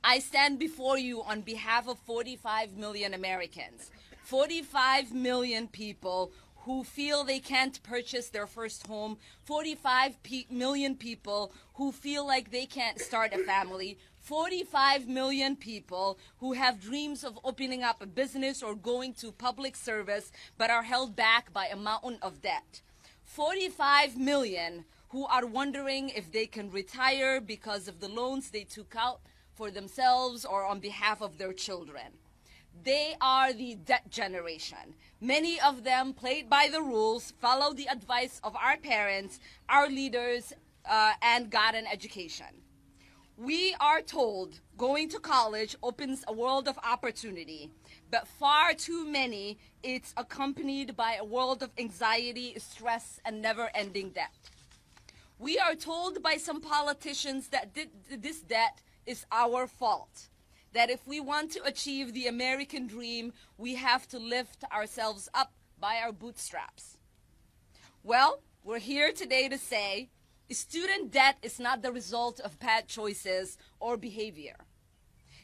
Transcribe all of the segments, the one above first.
I stand before you on behalf of 45 million Americans, 45 million people who feel they can't purchase their first home, 45 million people who feel like they can't start a family, 45 million people who have dreams of opening up a business or going to public service but are held back by a mountain of debt. 45 million who are wondering if they can retire because of the loans they took out for themselves or on behalf of their children. They are the debt generation. Many of them played by the rules, followed the advice of our parents, our leaders, and got an education. We are told going to college opens a world of opportunity, but far too many, it's accompanied by a world of anxiety, stress, and never-ending debt. We are told by some politicians that this debt is our fault, that if we want to achieve the American dream, we have to lift ourselves up by our bootstraps. Well, we're here today to say student debt is not the result of bad choices or behavior.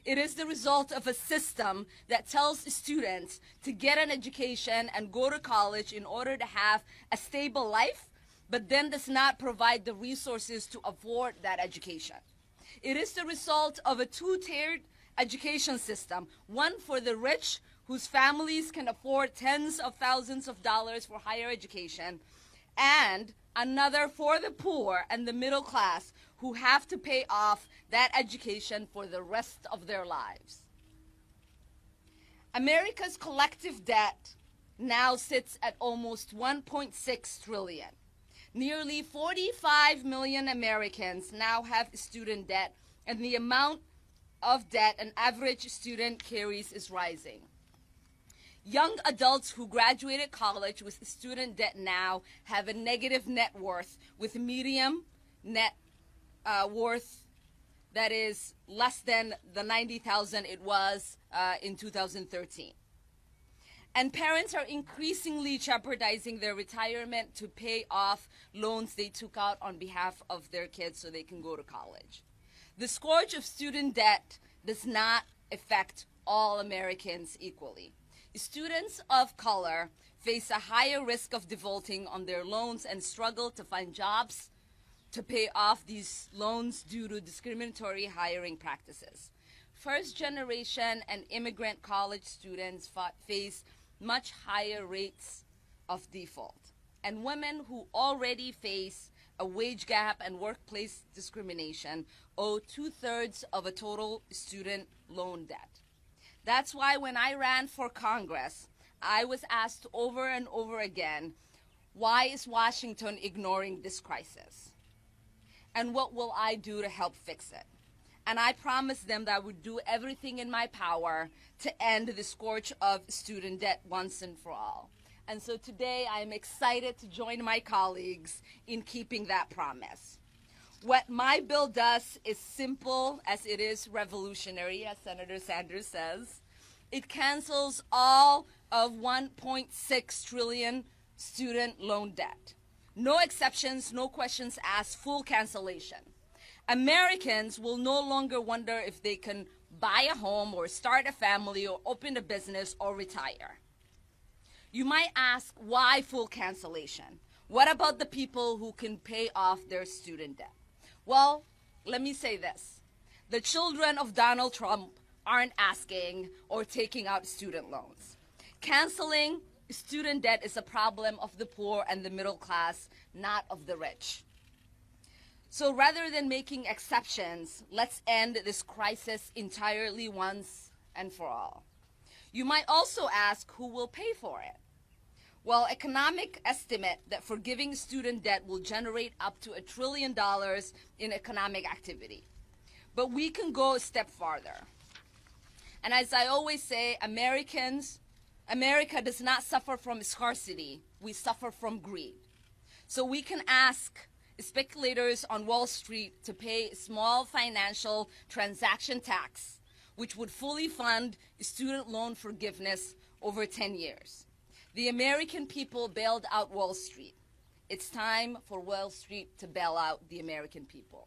It is the result of a system that tells students to get an education and go to college in order to have a stable life, but then does not provide the resources to afford that education. It is the result of a two-tiered education system, one for the rich whose families can afford tens of thousands of dollars for higher education, and another for the poor and the middle class who have to pay off that education for the rest of their lives. America's collective debt now sits at almost 1.6 trillion. Nearly 45 million Americans now have student debt, and the amount of debt an average student carries is rising. Young adults who graduated college with student debt now have a negative net worth, with median net worth that is less than the $90,000 it was in 2013. And parents are increasingly jeopardizing their retirement to pay off loans they took out on behalf of their kids so they can go to college. The scourge of student debt does not affect all Americans equally. Students of color face a higher risk of defaulting on their loans and struggle to find jobs to pay off these loans due to discriminatory hiring practices. First-generation and immigrant college students face much higher rates of default. And women who already face a wage gap and workplace discrimination owe 2/3 of a total student loan debt. That's why when I ran for Congress, I was asked over and over again, why is Washington ignoring this crisis? And what will I do to help fix it? And I promised them that I would do everything in my power to end the scourge of student debt once and for all. And so today I am excited to join my colleagues in keeping that promise. What my bill does is simple as it is revolutionary, as Senator Sanders says. It cancels all of 1.6 trillion student loan debt. No exceptions, no questions asked, full cancellation. Americans will no longer wonder if they can buy a home or start a family or open a business or retire. You might ask, why full cancellation? What about the people who can pay off their student debt? Well, let me say this. The children of Donald Trump aren't asking or taking out student loans. Canceling student debt is a problem of the poor and the middle class, not of the rich. So rather than making exceptions, let's end this crisis entirely once and for all. You might also ask, who will pay for it? Well, economic estimate that forgiving student debt will generate up to $1 trillion in economic activity. But we can go a step farther. And as I always say, America does not suffer from scarcity. We suffer from greed. So we can ask speculators on Wall Street to pay a small financial transaction tax, which would fully fund student loan forgiveness over 10 years. The American people bailed out Wall Street. It's time for Wall Street to bail out the American people.